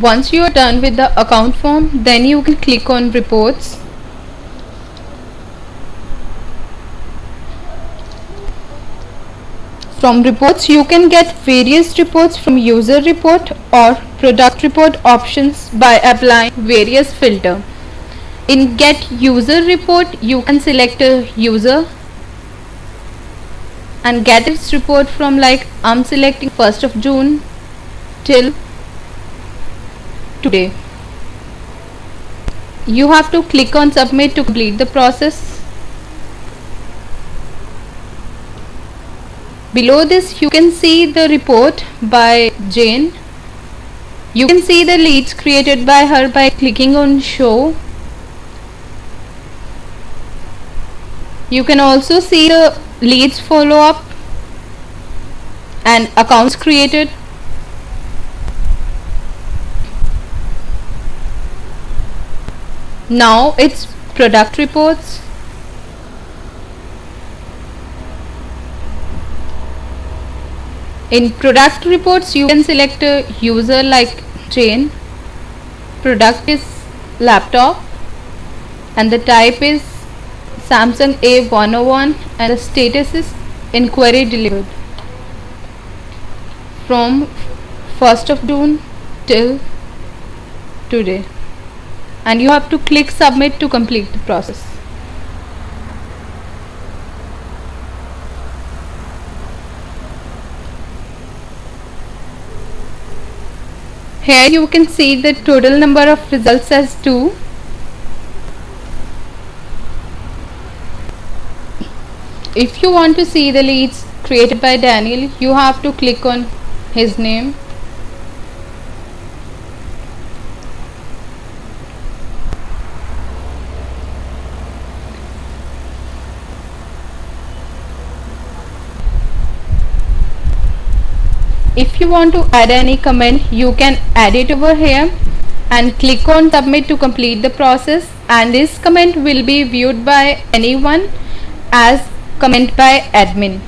Once you are done with the account form, then you can click on reports. From reports, you can get various reports from user report or product report options by applying various filter. In get user report, you can select a user and get its report from, like, I'm selecting 1st of June till today. You have to click on submit to complete the process. Below this you can see the report by Jane. You can see the leads created by her by clicking on show. You can also see the leads follow up and accounts created. Now it's product reports. In product reports, you can select a user like Jane. Product is laptop and the type is Samsung A101 and the status is inquiry delivered from 1st of June till today, and you have to click submit to complete the process. Here you can see the total number of results as 2. If you want to see the leads created by Daniel, you have to click on his name. If you want to add any comment, you can add it over here and click on submit to complete the process, and this comment will be viewed by anyone as comment by admin.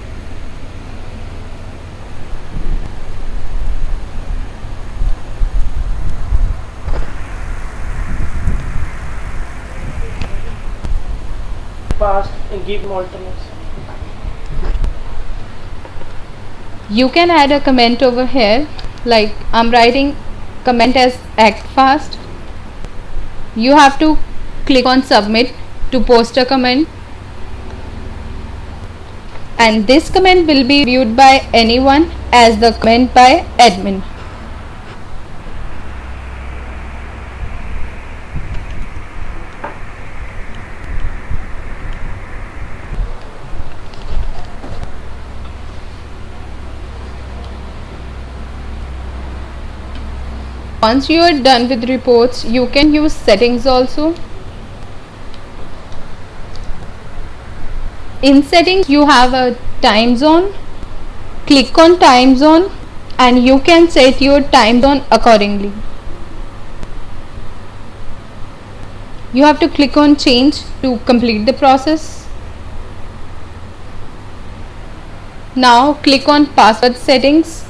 Past and give alternates. You can add a comment over here, like I'm writing comment as act fast. You have to click on submit to post a comment, and this comment will be viewed by anyone as the comment by admin. Once you are done with reports, you can use settings also. In settings, you have a time zone. Click on time zone and you can set your time zone accordingly. You have to click on change to complete the process. Now click on password settings.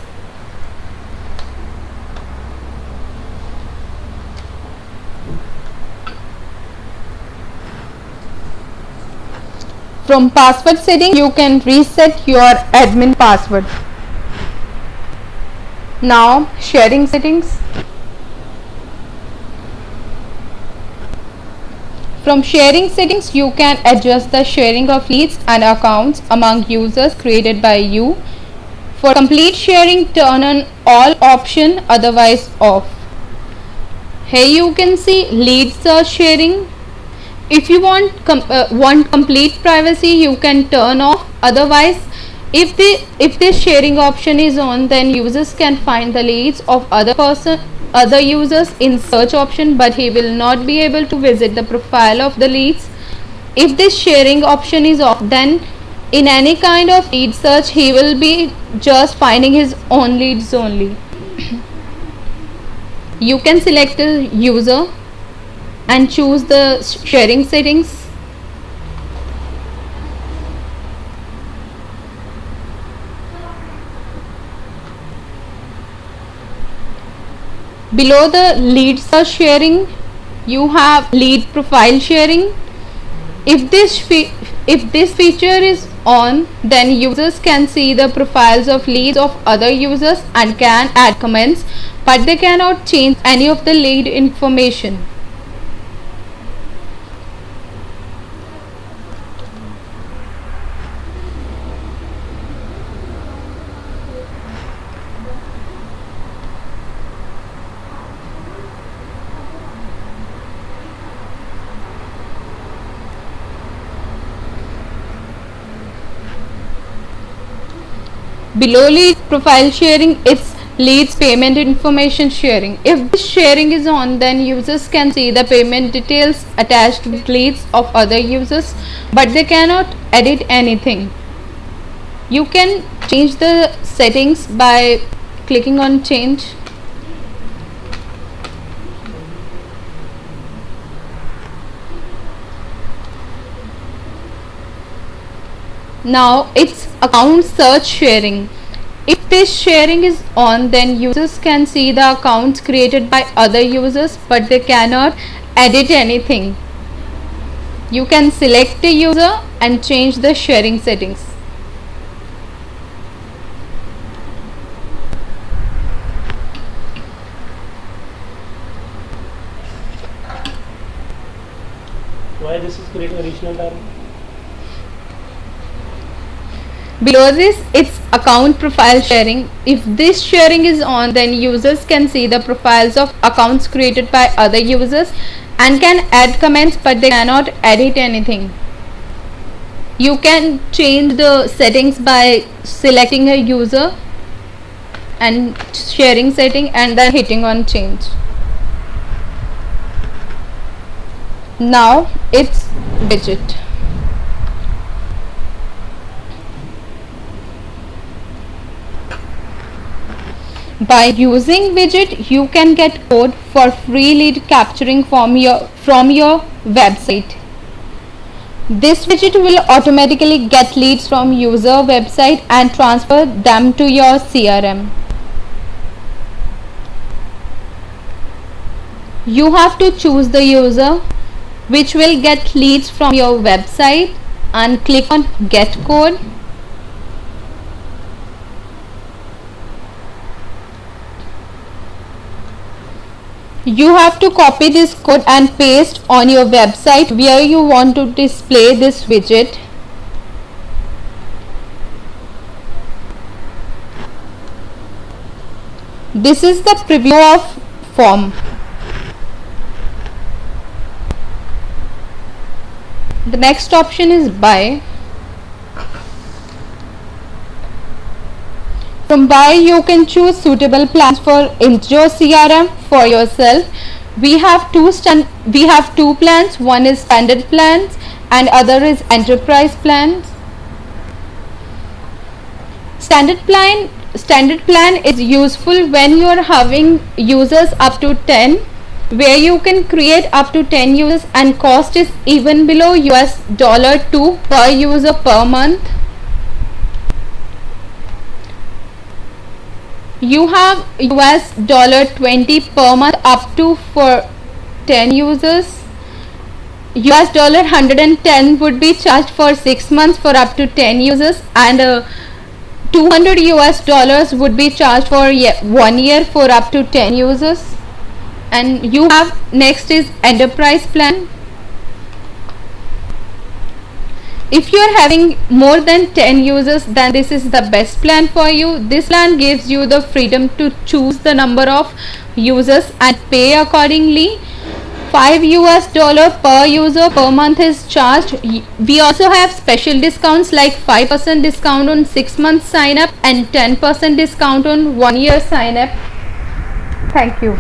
From password setting, you can reset your admin password. Now sharing settings. From sharing settings, you can adjust the sharing of leads and accounts among users created by you. For complete sharing, turn on all option, otherwise off. Here you can see lead search sharing. If you want complete privacy, you can turn off. Otherwise, if this sharing option is on, then users can find the leads of other users in search option, but he will not be able to visit the profile of the leads. If this sharing option is off, then in any kind of lead search, he will be just finding his own leads only. You can select a user and choose the sharing settings. Below the leads sharing, you have lead profile sharing. If this feature is on, then users can see the profiles of leads of other users and can add comments, but they cannot change any of the lead information. Below lead profile sharing, it's leads payment information sharing. If this sharing is on, then users can see the payment details attached with leads of other users, but they cannot edit anything. You can change the settings by clicking on change. Now it's account search sharing. If this sharing is on, then users can see the accounts created by other users, but they cannot edit anything. You can select a user and change the sharing settings. Why this is creating additional time? Below this, it's account profile sharing. If this sharing is on, then users can see the profiles of accounts created by other users and can add comments, but they cannot edit anything. You can change the settings by selecting a user and sharing setting and then hitting on change. Now it's widget. By using widget, you can get code for free lead capturing from your website. This widget will automatically get leads from user website and transfer them to your CRM. You have to choose the user which will get leads from your website and click on get code. You have to copy this code and paste on your website where you want to display this widget. This is the preview of form. The next option is buy. From buy, you can choose suitable plans for Intro CRM for yourself. We have two plans. One is standard plans and other is enterprise plans. Standard plan is useful when you are having users up to 10, where you can create up to 10 users and cost is even below $2 per user per month. You have $20 per month up to for 10 users. $110 would be charged for 6 months for up to 10 users, and $200 would be charged for 1 year for up to 10 users. And you have next is enterprise plan. If you are having more than 10 users, then this is the best plan for you. This plan gives you the freedom to choose the number of users and pay accordingly. $5 per user per month is charged. We also have special discounts like 5% discount on 6 months sign up and 10% discount on 1 year sign up. Thank you.